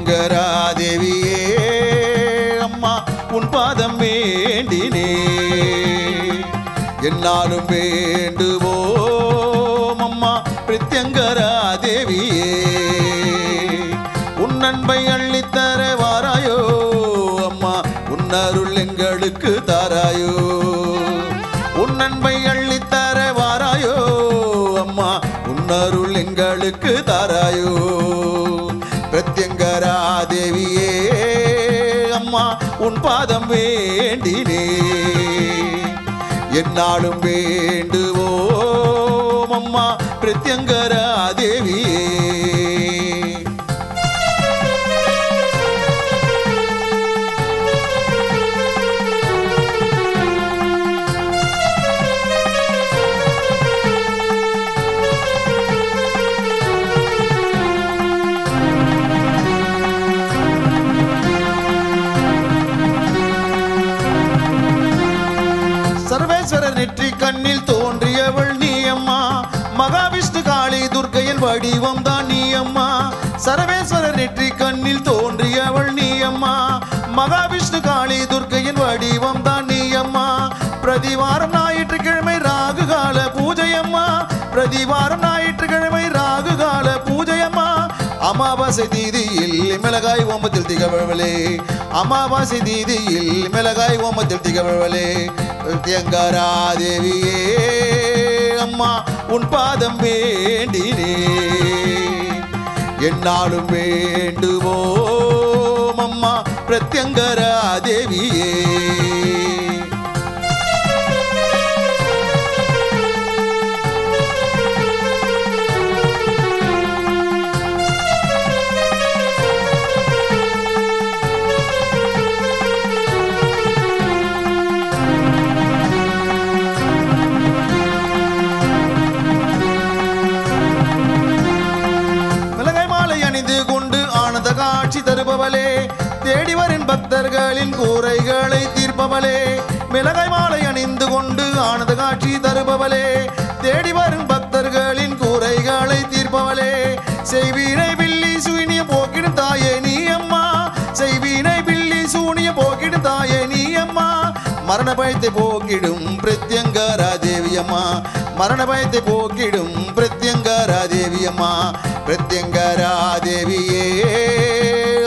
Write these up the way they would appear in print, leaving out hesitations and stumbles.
பிரத்யங்கரா தேவியே அம்மா உன் பாதம் வேண்டினே என்னாலும் வேண்டுவோம் அம்மா பிரத்யங்கரா தேவியே உன் அன்பை அள்ளித்தர வாராயோ அம்மா உன் அருள் எங்களுக்கு தாராயோ உன் அன்பை அள்ளித்தர வாராயோ அம்மா உன் அருள் எங்களுக்கு தாராயோ பிரத்யங்கரா தேவியே அம்மா உன் பாதம் வேண்டினே என்னாலும் வேண்டுவோம் அம்மா பிரத்யங்கரா தேவியே சர்வேஸ்வரர் நெற்றி கண்ணில் தோன்றியவள் நீ அம்மா மகாவிஷ்ணு காளி துர்க்கையின் வடிவம் தான் நீ அம்மா சர்வேஸ்வரர் நெற்றி கண்ணில் தோன்றியவள் நீ அம்மா மகாவிஷ்ணு காளி துர்க்கையின் வடிவம் தான் நீ அம்மா பிரதிவாரம் ஞாயிற்றுக்கிழமை ராகு கால பூஜை அம்மா பிரதிவாரம் ஞாயிற்றுக்கிழமை ராகு கால பூஜை அம்மா அமாவாசை தீதியில் மிளகாய் ஓமத்தில் திகழ்வளே அமாவாசை தீதியில் மிளகாய் ஓமத்தில் திகழ்வளே பிரத்யங்கரா தேவியே அம்மா உன் பாதம் வேண்டினே என்னாலும் வேண்டுவோம் அம்மா பிரத்யங்கரா தேவியே காட்சி தருபவளே தேடி வரும் பக்தர்களின் கூரைகளை தீர்ப்பவளே மிளகாய் மாலை அணிந்து கொண்டு ஆனந்த காட்சி தருபவளே தேடி வரும் பக்தர்களின் கூரைகளை தீர்ப்பவளே செய்வீனை பில்லி சூனிய போக்கிடும் தாயே நீ அம்மா செய்வீனை பில்லி சூனிய போக்கிடும் தாயே நீ அம்மா மரண பயத்தை போக்கிடும் பிரத்யங்கரா தேவி அம்மா மரண பயத்தை போக்கிடும் பிரத்யங்கரா தேவி அம்மா பிரத்யங்கரா தேவியே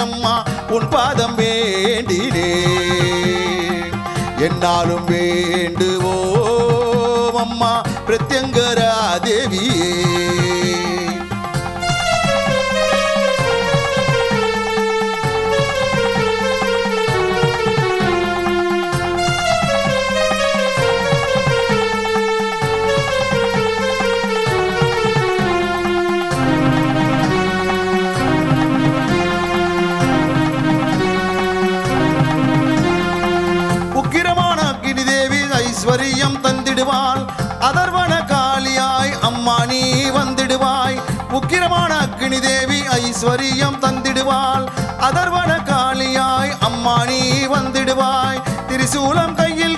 அம்மா உன் பாதம் வேண்டினே என்னாலும் வேண்டுவோம் அம்மா பிரத்யங்கரா தேவியே ஐஸ்வரியம் தந்திடுவாள் அதர்வன காளியாய் அம்மா நீ வந்திடுவாய் உக்கிரமான அக்னி தேவி ஐஸ்வரியம் தந்திடுவாள் அதர்வன காளியாய் அம்மா நீ வந்திடுவாய் திரிசூலம் கையில்